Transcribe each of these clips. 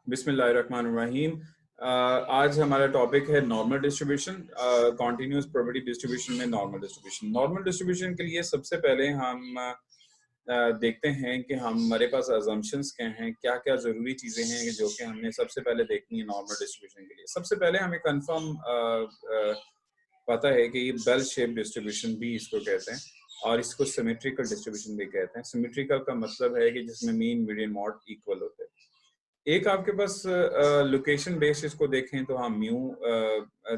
बिस्मिल्लाहिर्रहमानिर्रहीम। आज हमारा टॉपिक है normal distribution, continuous probability distribution में नॉर्मल डिस्ट्रीब्यूशन। नॉर्मल डिस्ट्रीब्यूशन के लिए सबसे पहले हम देखते हैं कि हमारे पास अजम्पशंस क्या हैं, क्या क्या ज़रूरी चीज़ें हैं जो कि हमने सबसे पहले देखनी है नॉर्मल डिस्ट्रीब्यूशन के लिए। सबसे पहले हमें कंफर्म पता है कि ये बेल शेप डिस्ट्रीब्यूशन भी इसको कहते हैं और इसको सिमेट्रिकल डिस्ट्रीब्यूशन भी कहते हैं। सिमेट्रिकल का मतलब है कि जिसमें मीन मीडियन मॉड इक्वल होते हैं। एक आपके पास लोकेशन बेस्ड इसको देखें तो हम म्यू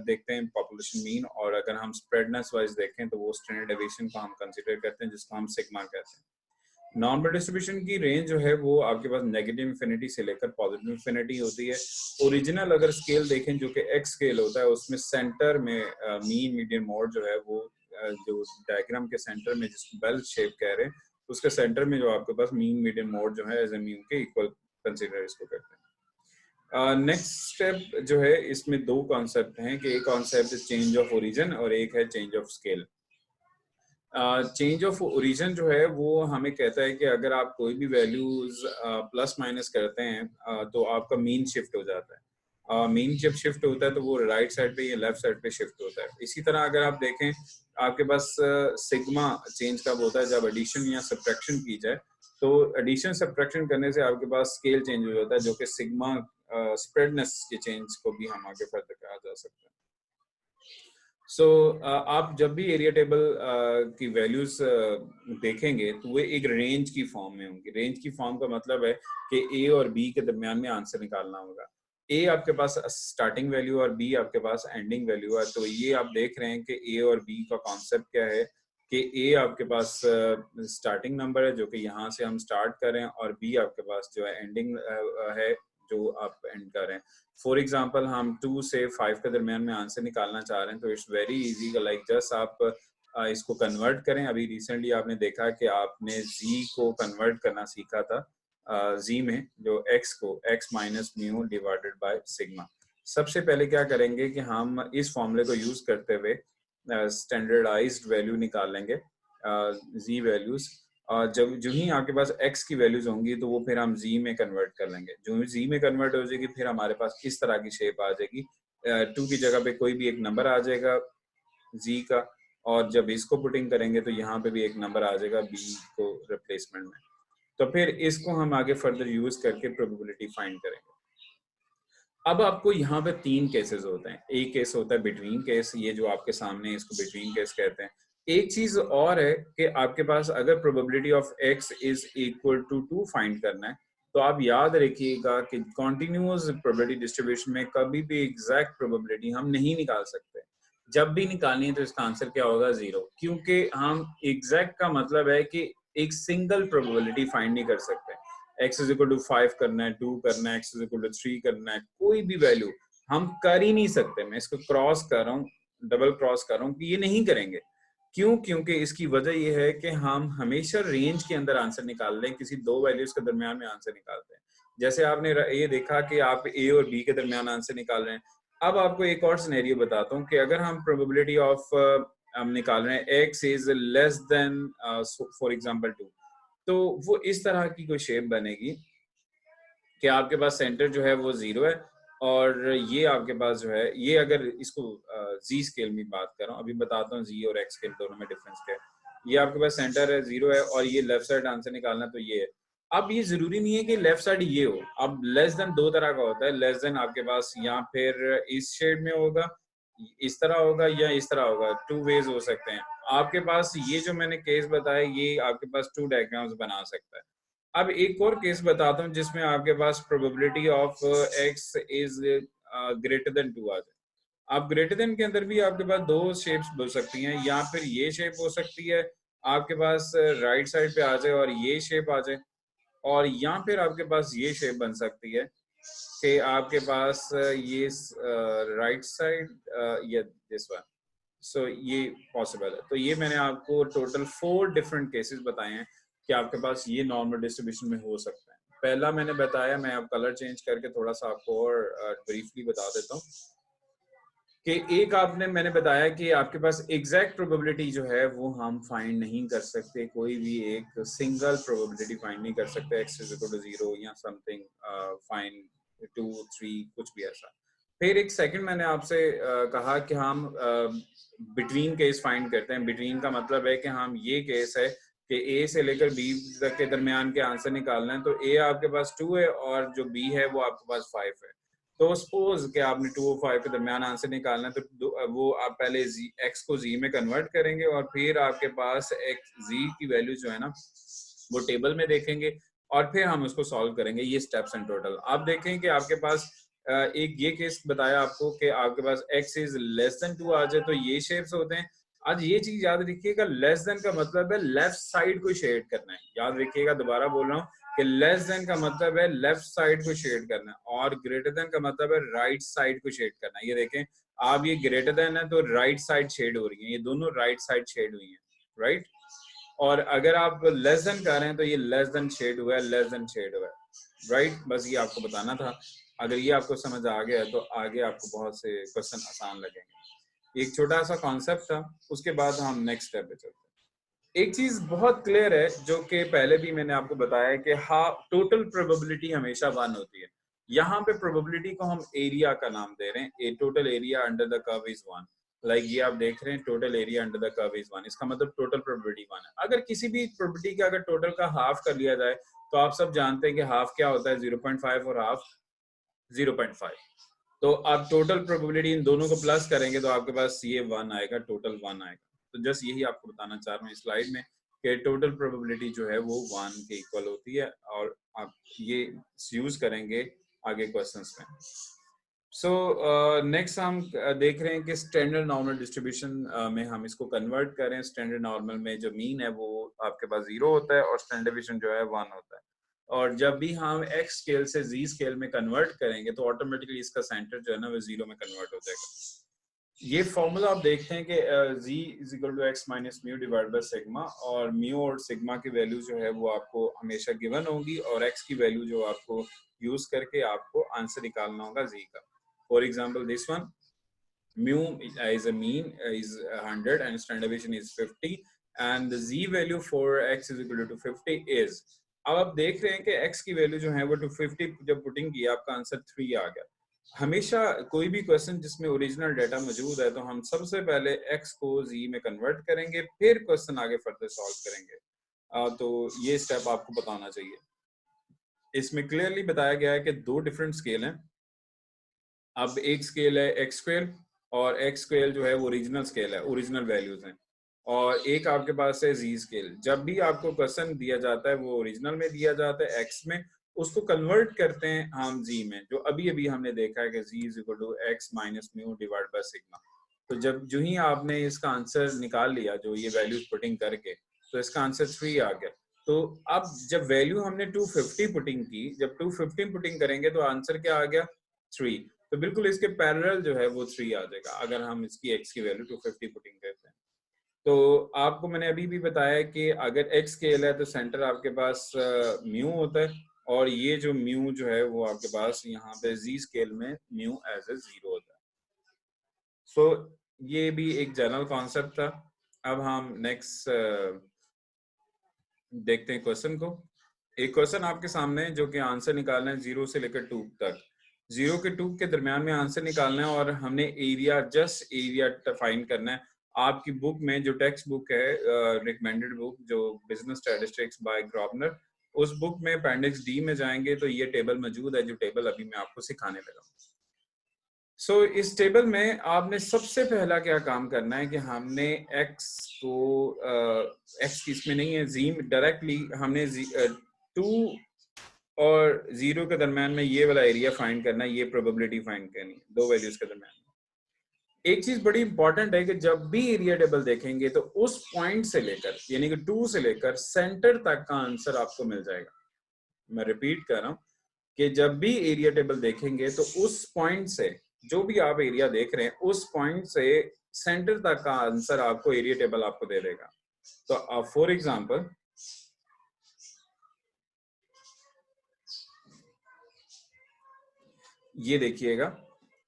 देखते हैं पॉपुलेशन मीन, और अगर हम स्प्रेडनेस वाइज देखें तो वो स्टैंडर्ड डेविएशन को हम कंसीडर करते हैं जिसको हम सिग्मा कहते हैं। नॉर्मल डिस्ट्रीब्यूशन की रेंज जो है वो आपके पास नेगेटिव इन्फिनिटी से लेकर पॉजिटिव इन्फिनिटी होती है। ओरिजिनल अगर स्केल देखें जो कि एक्स स्केल होता है उसमें सेंटर में मीन मीडियन मोड जो है वो जो डायग्राम के सेंटर में जिसको बेल शेप कह रहे हैं उसके सेंटर में जो आपके पास मीन मीडियन मोड जो है एज ए म्यू के इक्वल कंसीडर इसको करते हैं। नेक्स्ट स्टेप जो है इसमें दो कॉन्सेप्ट हैं कि एक कॉन्सेप्ट चेंज ऑफ ओरिजिन और एक है change of scale. Change of origin जो है वो हमें कहता है कि अगर आप कोई भी वैल्यूज प्लस माइनस करते हैं तो आपका मीन शिफ्ट हो जाता है। मीन जब शिफ्ट होता है तो वो राइट साइड पे या लेफ्ट साइड पे शिफ्ट होता है। इसी तरह अगर आप देखें आपके पास सिग्मा चेंज कब होता है, जब एडिशन या सब्ट्रैक्शन की जाए। तो एडिशन सब्ट्रैक्शन करने से आपके पास स्केल चेंज हो जाता है जो कि सिग्मा स्प्रेडनेस के चेंज को भी हम आगे फर्दर कहा जा सकता है। आप जब भी एरिया टेबल की वैल्यूज देखेंगे तो वो एक रेंज की फॉर्म में होंगी। रेंज की फॉर्म का मतलब है कि ए और बी के दरमियान में आंसर निकालना होगा। ए आपके पास स्टार्टिंग वैल्यू और बी आपके पास एंडिंग वैल्यू है। तो ये आप देख रहे हैं कि ए और बी का कॉन्सेप्ट क्या है कि ए आपके पास स्टार्टिंग नंबर है जो कि यहाँ से हम स्टार्ट कर रहे हैं, और बी आपके पास जो है एंडिंग है जो आप एंड कर रहे हैं। फॉर एग्जाम्पल हम 2 से 5 के दरमियान में आंसर निकालना चाह रहे हैं तो it's very easy, like just आप इसको कन्वर्ट करें। अभी रिसेंटली आपने देखा कि आपने जी को कन्वर्ट करना सीखा था जी में, जो एक्स को x minus mu divided by sigma. सबसे पहले क्या करेंगे कि हम इस फॉर्मूले को यूज करते हुए स्टैंडर्डाइज्ड वैल्यू निकालेंगे जी वैल्यूज। जब जो ही आपके पास x की वैल्यूज होंगी तो वो फिर हम z में कन्वर्ट कर लेंगे। जो z में कन्वर्ट हो जाएगी फिर हमारे पास इस तरह की शेप आ जाएगी। 2 की जगह पे कोई भी एक नंबर आ जाएगा z का, और जब इसको पुटिंग करेंगे तो यहाँ पे भी एक नंबर आ जाएगा b को रिप्लेसमेंट में। तो फिर इसको हम आगे फर्दर यूज करके प्रोबेबिलिटी फाइंड करेंगे। अब आपको यहाँ पे 3 केसेस होते हैं। एक केस होता है बिटवीन केस, ये जो आपके सामने है इसको बिटवीन केस कहते हैं। एक चीज और है कि आपके पास अगर probability of x is equal to 2 find करना है तो आप याद रखिएगा कि कॉन्टिन्यूअस प्रोबेबिलिटी डिस्ट्रीब्यूशन में कभी भी एग्जैक्ट प्रोबेबिलिटी हम नहीं निकाल सकते। जब भी निकालनी है तो इसका आंसर क्या होगा, 0, क्योंकि हम एग्जैक्ट का मतलब है कि एक सिंगल प्रोबेबिलिटी फाइंड नहीं कर सकते। x इज इक्वल टू 5 करना है, 2 करना है, x इज इक्वल टू 3 करना है, कोई भी वैल्यू हम कर ही नहीं सकते। मैं इसको क्रॉस कर रहा हूँ, डबल क्रॉस कर रहा हूँ कि ये नहीं करेंगे। क्यों? क्योंकि इसकी वजह ये है कि हम हमेशा रेंज के अंदर आंसर निकाल लें, किसी दो वैल्यूज के दरमियान में आंसर निकालते हैं। जैसे आपने ये देखा कि आप ए और बी के दरमियान आंसर निकाल रहे हैं। अब आपको एक और सिनेरियो बताता हूँ कि अगर हम प्रोबेबिलिटी ऑफ हम निकाल रहे हैं x is less than for example 2, तो वो इस तरह की कोई शेप बनेगी कि आपके पास सेंटर जो है वो 0 है, और ये आपके पास जो है ये अगर इसको जी स्केल में बात कर रहा हूँ, अभी बताता हूँ जी और एक्स स्केल दोनों में डिफरेंस क्या है। ये आपके पास सेंटर है 0 है और ये लेफ्ट साइड आंसर निकालना तो ये है। अब ये जरूरी नहीं है कि लेफ्ट साइड ये हो। अब लेस देन दो तरह का होता है। लेस देन आपके पास या फिर इस शेड में होगा, इस तरह होगा, या इस तरह होगा। 2 वेज हो सकते हैं आपके पास। ये जो मैंने केस बताया ये आपके पास 2 डायग्राम्स बना सकता है। अब एक और केस बताता हूँ जिसमें आपके पास probability of x is greater than 2 आ जाए। अब ग्रेटर देन के अंदर भी आपके पास दो शेप्स हो सकती हैं, या फिर ये शेप हो सकती है आपके पास राइट साइड पे आ जाए और ये शेप आ जाए, और या फिर आपके पास ये शेप बन सकती है कि आपके पास ये राइट साइड या दिस वन। सो ये पॉसिबल है। तो ये मैंने आपको टोटल 4 डिफरेंट केसेस बताए हैं कि आपके पास ये नॉर्मल डिस्ट्रीब्यूशन में हो सकता है। पहला मैंने बताया, मैं अब कलर चेंज करके थोड़ा सा आपको और ब्रीफली बता देता हूँ कि एक आपने मैंने बताया कि आपके पास एग्जैक्ट प्रोबेबिलिटी जो है वो हम फाइंड नहीं कर सकते। कोई भी एक सिंगल प्रोबेबिलिटी फाइंड नहीं कर सकते x इज इक्वल टू 0 या समथिंग फाइंड 2 3 कुछ भी ऐसा। फिर एक सेकंड मैंने आपसे कहा कि हम बिटवीन केस फाइंड करते हैं। बिटवीन का मतलब है कि हम ये केस है कि ए से लेकर बी तक के दरमियान के आंसर निकालना है। तो ए आपके पास 2 है और जो बी है वो आपके पास 5 है। तो सपोज कि आपने 2 और 5 के दरमियान आंसर निकालना है, तो वो आप पहले एक्स को जी में कन्वर्ट करेंगे और फिर आपके पास एक्स जी की वैल्यू जो है ना वो टेबल में देखेंगे और फिर हम उसको सॉल्व करेंगे। ये स्टेप्स इन टोटल आप देखें कि आपके पास एक ये केस बताया आपको कि आपके पास x इज लेस देन 2 आ जाए तो ये शेप्स होते हैं। आज ये चीज याद रखिएगा, लेस देन का मतलब है लेफ्ट साइड को शेड करना है। याद रखिएगा, दोबारा बोल रहा हूँ कि लेस देन का मतलब है लेफ्ट साइड को शेड करना है और ग्रेटर देन का मतलब है राइट साइड को शेड करना है। ये देखें, आप ये ग्रेटर देन है तो राइट साइड शेड हो रही है, ये दोनों राइट साइड शेड हुई है, राइट। और अगर आप लेस देन कर रहे हैं तो ये लेस देन शेड हुआ है, लेस देन शेड हुआ है, राइट। बस ये आपको बताना था। अगर ये आपको समझ आ गया तो आगे आपको बहुत से क्वेश्चन आसान लगेंगे। एक छोटा सा कॉन्सेप्ट था, उसके बाद हम नेक्स्ट स्टेप पे चलते हैं। एक चीज बहुत क्लियर है जो कि पहले भी मैंने आपको बताया है कि हाँ, टोटल प्रोबेबिलिटी हमेशा 1 होती है। यहाँ पे प्रोबेबिलिटी को हम एरिया का नाम दे रहे हैं। Total area under the curve is 1। Like ये आप देख रहे हैं, total area under the curve is 1, इसका मतलब टोटल प्रोबेबिलिटी 1 है। अगर किसी भी प्रोबेबिलिटी का अगर टोटल का हाफ कर लिया जाए तो आप सब जानते हैं कि हाफ क्या होता है, 0.5 और हाफ 0.5। तो आप टोटल प्रोबेबिलिटी इन दोनों को प्लस करेंगे तो आपके पास ये 1 आएगा, टोटल 1 आएगा। तो जस्ट यही आपको बताना चाह रहा हूँ इस स्लाइड में कि टोटल प्रोबेबिलिटी जो है वो 1 के इक्वल होती है और आप ये यूज करेंगे आगे क्वेश्चंस में। सो नेक्स्ट हम देख रहे हैं कि स्टैंडर्ड नॉर्मल डिस्ट्रीब्यूशन में हम इसको कन्वर्ट करें। स्टैंडर्ड नॉर्मल में जो मीन है वो आपके पास 0 होता है और स्टैंडर्ड डिविएशन जो है 1 होता है। और जब भी हम x स्केल से z स्केल में कन्वर्ट करेंगे तो ऑटोमेटिकली इसका सेंटर जो है ना वो 0 में कन्वर्ट हो जाएगा। ये फॉर्मूला आप देखते हैं कि z is equal to x minus mu divide by sigma, और म्यू और सिग्मा की वैल्यू जो है वो आपको हमेशा गिवन होगी और x की वैल्यू जो आपको यूज करके आपको आंसर निकालना होगा z का। For example this one, mu is a mean is 100 and standard deviation is 50 and the z value for x is equal to 50 is। अब आप देख रहे हैं कि x की वैल्यू जो है वो 250 जब पुटिंग की आपका आंसर 3 आ गया। हमेशा कोई भी क्वेश्चन जिसमें ओरिजिनल डाटा मौजूद है तो हम सबसे पहले x को z में कन्वर्ट करेंगे, फिर क्वेश्चन आगे फर्दर सॉल्व करेंगे। तो ये स्टेप आपको बताना चाहिए। इसमें क्लियरली बताया गया है कि 2 डिफरेंट स्केल हैं। अब एक स्केल है एक्स स्क्वेयर और एक्स स्क्वेयर जो है वो ओरिजिनल स्केल है, ओरिजिनल वैल्यूज हैं। और एक आपके पास है जी स्केल। जब भी आपको क्वेश्चन दिया जाता है वो ओरिजिनल में दिया जाता है एक्स में, उसको कन्वर्ट करते हैं हम जी में, जो अभी अभी हमने देखा है कि Z is equal to X minus mu divide by sigma. तो जब जो ही आपने इसका आंसर निकाल लिया जो ये वैल्यूज पुटिंग करके, तो इसका आंसर 3 आ गया। तो अब जब वैल्यू हमने 250 पुटिंग की, जब 250 पुटिंग करेंगे तो आंसर क्या आ गया, 3। तो बिल्कुल इसके पैरेलल जो है वो 3 आ जाएगा अगर हम इसकी x की वैल्यू 250 पुटिंग करते हैं। तो आपको मैंने अभी भी बताया कि अगर x स्केल है तो सेंटर आपके पास म्यू होता है और ये जो म्यू जो है वो आपके पास यहाँ पे z स्केल में म्यू एज ए 0 होता है। सो ये भी एक जनरल कॉन्सेप्ट था। अब हम नेक्स्ट देखते हैं क्वेश्चन को। एक क्वेश्चन आपके सामने है जो कि आंसर निकालना है 0 से लेकर 2 तक। 0 के 2 के दरमियान में आंसर निकालना है और हमने एरिया, जस्ट एरिया फाइंड करना है। आपकी बुक में जो टेक्स्ट बुक है, रिकमेंडेड बुक जो बिजनेस स्टैटिस्टिक्स बाय ग्रॉबनर, उस बुक में अपेंडिक्स डी में जाएंगे तो ये टेबल मौजूद है, जो टेबल अभी मैं आपको सिखाने लगा हूँ। सो इस टेबल में आपने सबसे पहला क्या काम करना है कि हमने x को x की इसमें नहीं है, जी डायरेक्टली हमने 2 और 0 के दरमियान में ये वाला एरिया फाइंड करना है, ये प्रोबेबिलिटी फाइंड करनी है 2 वैल्यूज के दरमियान। एक चीज बड़ी इंपॉर्टेंट है कि जब भी एरिया टेबल देखेंगे तो उस पॉइंट से लेकर यानी कि 2 से लेकर सेंटर तक का आंसर आपको मिल जाएगा। मैं रिपीट कर रहा हूं कि जब भी एरिया टेबल देखेंगे तो उस पॉइंट से, जो भी आप एरिया देख रहे हैं उस पॉइंट से सेंटर तक का आंसर आपको एरिया टेबल आपको दे देगा। तो फॉर एग्जांपल ये देखिएगा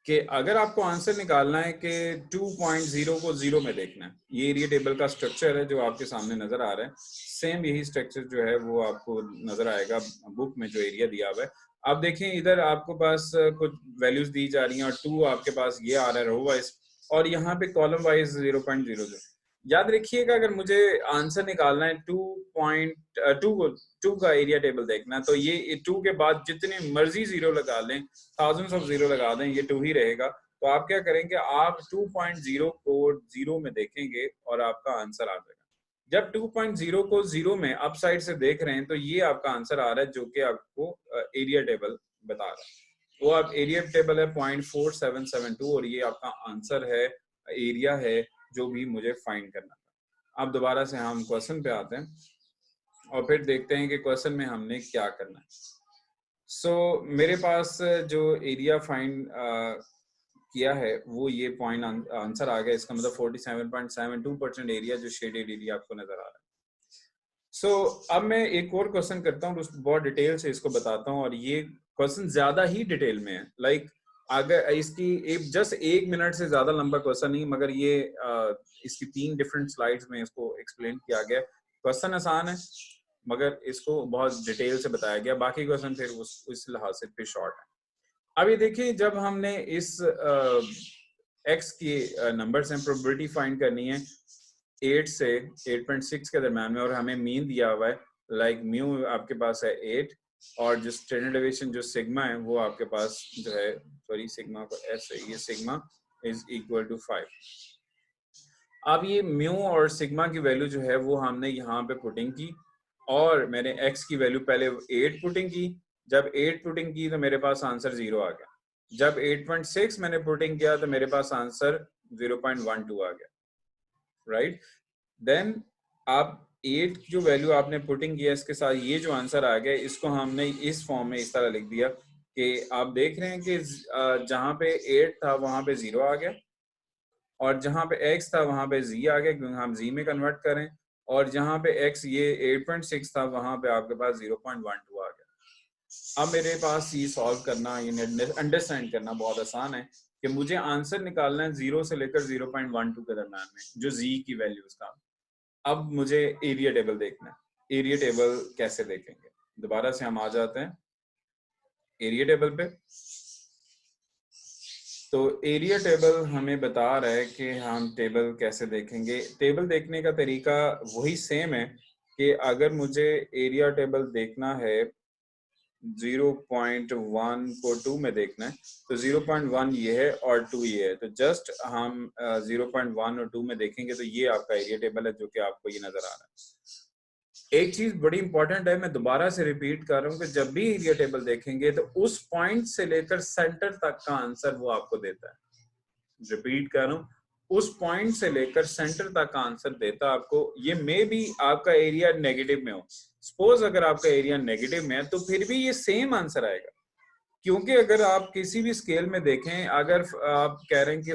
कि अगर आपको आंसर निकालना है कि 2.0 को 0 में देखना है, ये एरिया टेबल का स्ट्रक्चर है जो आपके सामने नजर आ रहा है। सेम यही स्ट्रक्चर जो है वो आपको नजर आएगा बुक में जो एरिया दिया हुआ है। अब देखें इधर आपको पास कुछ वैल्यूज दी जा रही हैं और 2 आपके पास ये आ रहा है रो वाइज, और यहाँ पे कॉलम वाइज 0.00। याद रखिएगा अगर मुझे आंसर निकालना है 2 का एरिया टेबल देखना है, तो ये 2 के बाद जितने मर्जी जीरो लगा लें, थाउजेंड्स ऑफ जीरो लगा दें, ये 2 ही रहेगा। तो आप क्या करेंगे, आप 2.0 को 0 में देखेंगे और आपका आंसर आ जाएगा। जब 2.0 को 0 में अप साइड से देख रहे हैं तो ये आपका आंसर आ रहा है, जो कि आपको एरिया टेबल बता रहा है। वो आप एरिया टेबल है 0.4772 और ये आपका आंसर है, एरिया है जो भी मुझे फाइंड करना था। अब दोबारा से हम क्वेश्चन पे आते हैं और फिर देखते हैं कि क्वेश्चन में हमने क्या करना है। मेरे पास जो एरिया फाइंड किया है वो ये पॉइंट आंसर आ गया। इसका मतलब 47.72% एरिया जो शेडेड एरिया आपको नजर आ रहा है। अब मैं एक और क्वेश्चन करता हूँ, बहुत डिटेल से इसको बताता हूँ, और ये क्वेश्चन ज्यादा ही डिटेल में है। अगर इसकी जस्ट 1 मिनट से ज्यादा लंबा क्वेश्चन नहीं, मगर ये इसकी 3 डिफरेंट स्लाइड्स में इसको एक्सप्लेन किया गया। क्वेश्चन आसान है मगर इसको बहुत डिटेल से बताया गया, बाकी क्वेश्चन फिर उस लिहाज से फिर शॉर्ट है। अब ये देखिए, जब हमने इस एक्स की नंबर से प्रोबेबिलिटी फाइंड करनी है 8 से 8.6 के दरम्यान में, और हमें मीन दिया हुआ है म्यू आपके पास है 8, और जो स्टैंडर्ड डेविएशन जो सिग्मा है वो आपके पास जो है, सॉरी सिग्मा को एस है, ये सिग्मा इज इक्वल टू 5। अब ये म्यू और सिग्मा की वैल्यू जो है वो हमने यहाँ पे पुटिंग की, और मैंने एक्स की वैल्यू पहले 8 पुटिंग की। जब 8 पुटिंग की तो मेरे पास आंसर 0 आ गया। जब 8.6 मैंने पुटिंग किया तो मेरे पास आंसर 0.12 आ गया, राइट। देन आप 8 जो वैल्यू आपने पुटिंग किया इसके साथ ये जो आंसर आ गया, इसको हमने इस फॉर्म में इस तरह लिख दिया कि आप देख रहे हैं कि जहां पे 8 था वहां पे 0 आ गया, और जहां पे x था वहां पे z आ गया क्योंकि हम z में कन्वर्ट करें, और जहां पे x ये 8.6 था वहां पे आपके पास 0.12 आ गया। अब मेरे पास ये सॉल्व करना, ये अंडरस्टैंड करना बहुत आसान है कि मुझे आंसर निकालना है 0 से लेकर 0.12 के दरम्यान में जो z की वैल्यूज का। अब मुझे एरिया टेबल देखना है। एरिया टेबल कैसे देखेंगे, दोबारा से हम आ जाते हैं एरिया टेबल पे। तो एरिया टेबल हमें बता रहा है कि हम टेबल कैसे देखेंगे। टेबल देखने का तरीका वही सेम है कि अगर मुझे एरिया टेबल देखना है 0.1 को 2 में देखना है, तो 0.1 ये है और 2 ये है, तो जस्ट हम 0.1 और 2 में देखेंगे तो ये आपका एरिया टेबल है जो कि आपको ये नजर आ रहा है। एक चीज बड़ी इंपॉर्टेंट है, मैं दोबारा से रिपीट कर रहा हूँ कि जब भी एरिया टेबल देखेंगे तो उस पॉइंट से लेकर सेंटर तक का आंसर वो आपको देता है। रिपीट कर रहा हूँ, उस पॉइंट से लेकर सेंटर तक का आंसर देता आपको। ये मे भी आपका एरिया नेगेटिव में हो, सपोज अगर आपका एरिया नेगेटिव में है तो फिर भी ये सेम आंसर आएगा, क्योंकि अगर आप किसी भी स्केल में देखें, अगर आप कह रहे हैं कि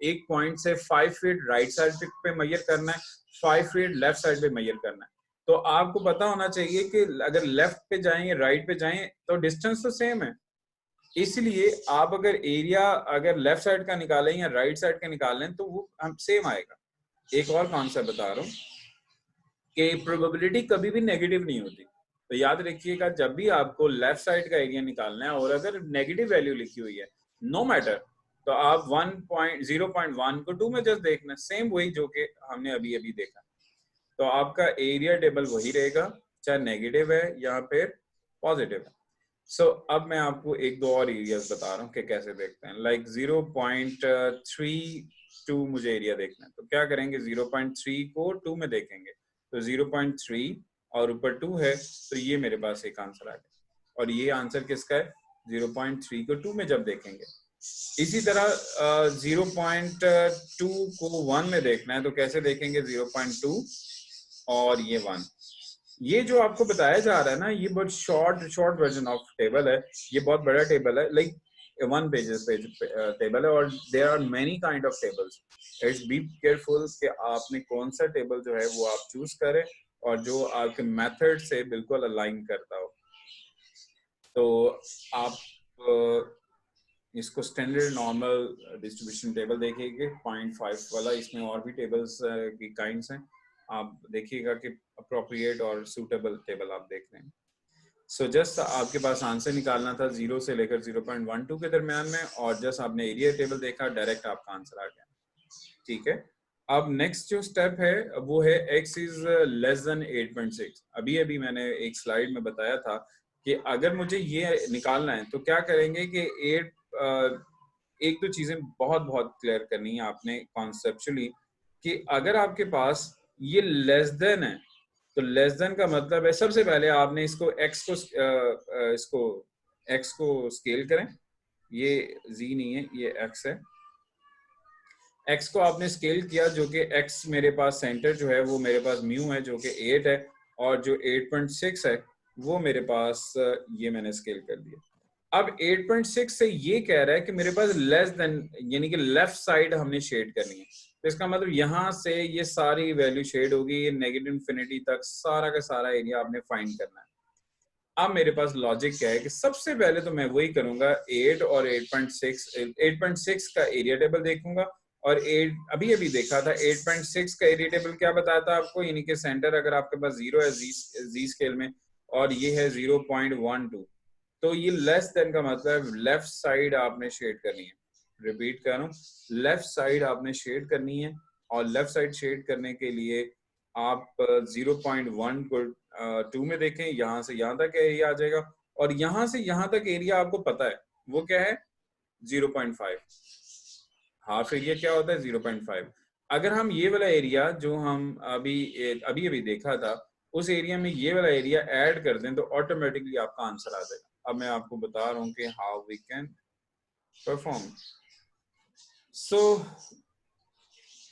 एक पॉइंट से 5 फीट राइट साइड पे मेजर करना है, 5 फीट लेफ्ट साइड पे मेजर करना है, तो आपको पता होना चाहिए कि अगर लेफ्ट पे जाएं या राइट पे जाएं तो डिस्टेंस तो सेम है। इसलिए आप अगर एरिया अगर लेफ्ट साइड का निकालें या राइट साइड का निकालें तो वो हम सेम आएगा। एक और कॉन्सेप्ट बता रहा हूँ कि प्रोबेबिलिटी कभी भी नेगेटिव नहीं होती, तो याद रखिएगा जब भी आपको लेफ्ट साइड का एरिया निकालना है और अगर नेगेटिव वैल्यू लिखी हुई है नो मैटर, तो आप 0.1 को 2 में जस्ट देखना, सेम वही जो कि हमने अभी अभी देखा। तो आपका एरिया टेबल वही रहेगा, चाहे नेगेटिव है या फिर पॉजिटिव है। अब मैं आपको एक दो और एरियाज बता रहा हूँ कि कैसे देखते हैं। 0.32 मुझे एरिया देखना है, तो क्या करेंगे, 0.3 को 2 में देखेंगे, तो 0.3 और ऊपर 2 है, तो ये मेरे पास एक आंसर आ गया। और ये आंसर किसका है, 0.3 को 2 में जब देखेंगे। इसी तरह 0.2 को 1 में देखना है, तो कैसे देखेंगे, 0.2 और ये 1। ये जो आपको बताया जा रहा है ना, ये बहुत शॉर्ट वर्जन ऑफ टेबल है, ये बहुत बड़ा टेबल है, लाइक 1 पेज टेबल है, और there are many kind of tables. It's be careful कि आपने कौन सा टेबल जो है वो आप चूज करें और जो आपके मेथड से बिल्कुल अलाइन करता हो। तो आप इसको स्टैंडर्ड नॉर्मल डिस्ट्रीब्यूशन टेबल देखिएगा 0.5 वाला, इसमें और भी टेबल्स की काइंड्स हैं, आप देखिएगा कि अप्रोप्रिएट और सूटेबल टेबल आप देख लें। सो जस्ट आपके पास आंसर निकालना था 0 से लेकर 0.12 के दरमियान में, और जस्ट आपने एरिया टेबल देखा, डायरेक्ट आपका आंसर आ गया। ठीक है, अब नेक्स्ट जो स्टेप है वो है x इज लेस देन 8.6। अभी अभी मैंने एक स्लाइड में बताया था कि अगर मुझे ये निकालना है तो क्या करेंगे कि 8 एक दो चीजें बहुत बहुत क्लियर करनी है आपने कॉन्सेप्चुअली, कि अगर आपके पास ये लेस देन है तो लेस देन का मतलब है सबसे पहले आपने इसको x को स्केल करें। ये z नहीं है, ये x है। x को आपने स्केल किया, जो कि x मेरे पास सेंटर जो है वो मेरे पास म्यू है जो कि 8 है, और जो 8.6 है वो मेरे पास ये मैंने स्केल कर दिया। अब 8.6 से ये कह रहा है कि मेरे पास लेस देन, यानी कि लेफ्ट साइड हमने शेड करनी है। तो इसका मतलब यहाँ से ये सारी वैल्यू शेड होगी, ये नेगेटिव इन्फिनिटी तक सारा का सारा एरिया आपने फाइंड करना है। अब मेरे पास लॉजिक क्या है कि सबसे पहले तो मैं वही करूंगा, 8 और 8.6 का एरिया टेबल देखूंगा, और 8 अभी अभी देखा था 8.6 का एरिया टेबल क्या बताता है आपको, यानी कि सेंटर अगर आपके पास 0 है जी स्केल में और ये है 0.12, तो ये लेस देन का मतलब लेफ्ट साइड आपने शेड करनी है। रिपीट कर रहा हूँ, लेफ्ट साइड आपने शेड करनी है, और लेफ्ट साइड शेड करने के लिए आप 0.1 को 2 में देखें, यहाँ से यहाँ तक एरिया आ जाएगा, और यहाँ से यहाँ तक एरिया आपको पता है वो क्या है, 0.5। हाफ एरिया क्या होता है, 0.5। अगर हम ये वाला एरिया जो हम अभी अभी अभी देखा था, उस एरिया में ये वाला एरिया ऐड कर दें तो ऑटोमेटिकली आपका आंसर आ जाएगा। अब मैं आपको बता रहा हूँ कि हाउ वी कैन परफॉर्म। सो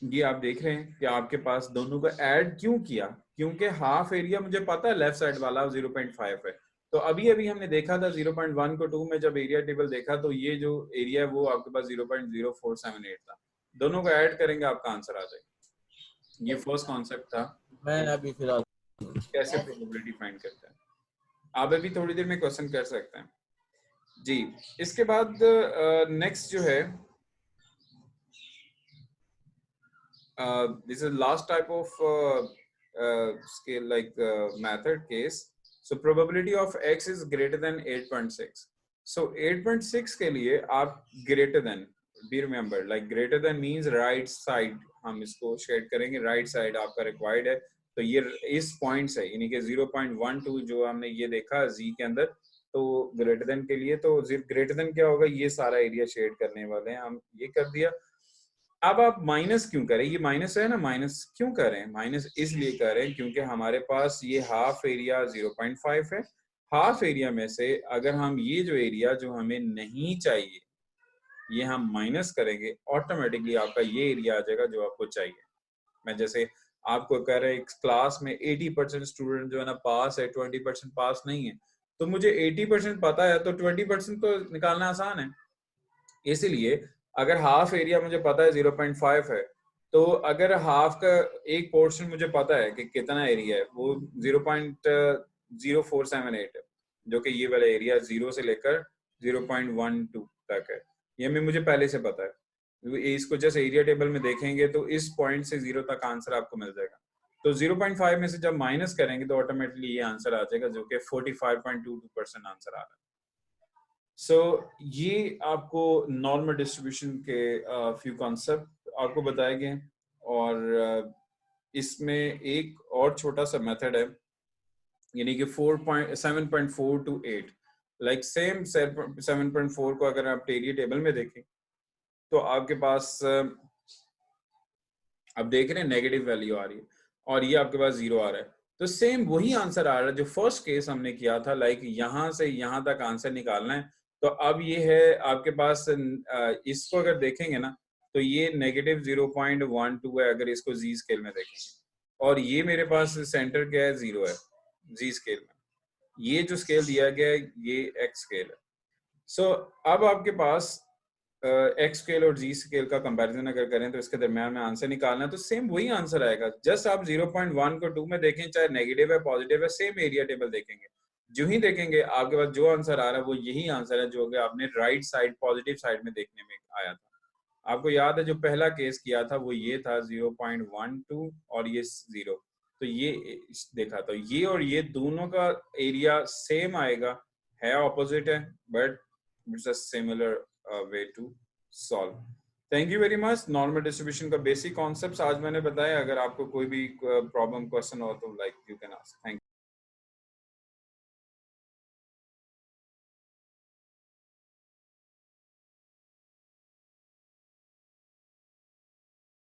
ये आप देख रहे हैं कि आपके पास दोनों को ऐड क्यों किया, क्योंकि हाफ एरिया मुझे पता है लेफ्ट साइड वाला 0.5 है। तो अभी अभी हमने देखा था 0.1 को 2 में जब एरिया टेबल देखा, तो ये जो एरिया है वो आपके पास 0.0478 था। दोनों को ऐड करेंगे आपका आंसर आ जाएगा। ये फर्स्ट कॉन्सेप्ट था मैं अभी फिलहाल कैसे प्रोबेबिलिटी फाइंड करते हैं। आप अभी थोड़ी देर में क्वेश्चन कर सकते हैं जी। इसके बाद नेक्स्ट जो है, this is last type of scale like method case. So probability of x is greater than 8.6. So 8.6 के लिए आप greater than, be remember like greater than means right side, हम इसको शेड करेंगे, right side आपका required है। तो ये इस पॉइंट से, यानी कि 0.12 जो हमने ये देखा z के अंदर, तो ग्रेटर देन के लिए तो ग्रेटर देन क्या होगा, ये सारा एरिया शेड करने वाले हैं हम, ये कर दिया। अब आप माइनस क्यों करें, ये माइनस है ना, माइनस क्यों करें, माइनस इसलिए करें क्योंकि हमारे पास ये हाफ एरिया 0.5 है। हाफ एरिया में से अगर हम ये जो एरिया जो हमें नहीं चाहिए ये हम माइनस करेंगे, ऑटोमेटिकली आपका ये एरिया आ जाएगा जो आपको चाहिए। मैं जैसे आपको कह रहे क्लास में 80% स्टूडेंट जो है ना पास है, 20% पास नहीं है, तो मुझे 80% पता है तो 20% तो निकालना आसान है। इसीलिए अगर हाफ एरिया मुझे पता है 0.5 है, तो अगर हाफ का एक पोर्शन मुझे पता है कि कितना एरिया है, वो 0.0478 है, जो कि ये वाला एरिया 0 से लेकर 0.12 तक है, ये मैं मुझे पहले से पता है। इसको जैसे एरिया टेबल में देखेंगे तो इस पॉइंट से 0 तक आंसर आपको मिल जाएगा। तो 0.5 में से जब माइनस करेंगे तो ऑटोमेटिकली ये आंसर आ जाएगा, जो कि 45.22% आंसर आ रहा है। सो ये आपको नॉर्मल डिस्ट्रीब्यूशन के फ्यू कॉन्सेप्ट आपको बताए गए, और इसमें एक और छोटा सा मेथड है, यानी कि 7.4 to 8, लाइक सेम 7.4 को अगर आप एरिया टेबल में देखें तो आपके पास अब देख रहे हैं नेगेटिव वैल्यू आ रही है, और ये आपके पास 0 आ रहा है, तो सेम वही आंसर आ रहा है जो फर्स्ट केस हमने किया था, लाइक यहाँ से यहाँ तक आंसर निकालना है। तो अब ये है आपके पास, इसको अगर देखेंगे ना तो ये नेगेटिव 0.12 है अगर इसको जी स्केल में देखेंगे, और ये मेरे पास सेंटर क्या है, 0 है जी स्केल में। ये जो स्केल दिया गया है ये एक्स स्केल है। सो अब आपके पास एक्स स्केल और जी स्केल का कंपैरिजन अगर करें तो इसके दरमियान में आंसर निकालना है, तो सेम वही आंसर आएगा। जस्ट आप 0.1 को 2 में देखें, चाहे नेगेटिव है पॉजिटिव है, सेम एरिया टेबल देखेंगे, जो ही देखेंगे आपके पास जो आंसर आ रहा है वो यही आंसर है जो कि आपने राइट साइड पॉजिटिव साइड में देखने में आया था। आपको याद है जो पहला केस किया था वो ये था 0.12 और ये 0, तो ये देखा, तो ये और ये दोनों का एरिया सेम आएगा, है ऑपोजिट है, but it's a similar way to solve. Thank you very much. Normal distribution का बेसिक कॉन्सेप्ट्स आज मैंने बताया। अगर आपको कोई भी प्रॉब्लम क्वेश्चन हो तो like you can ask. Thank you.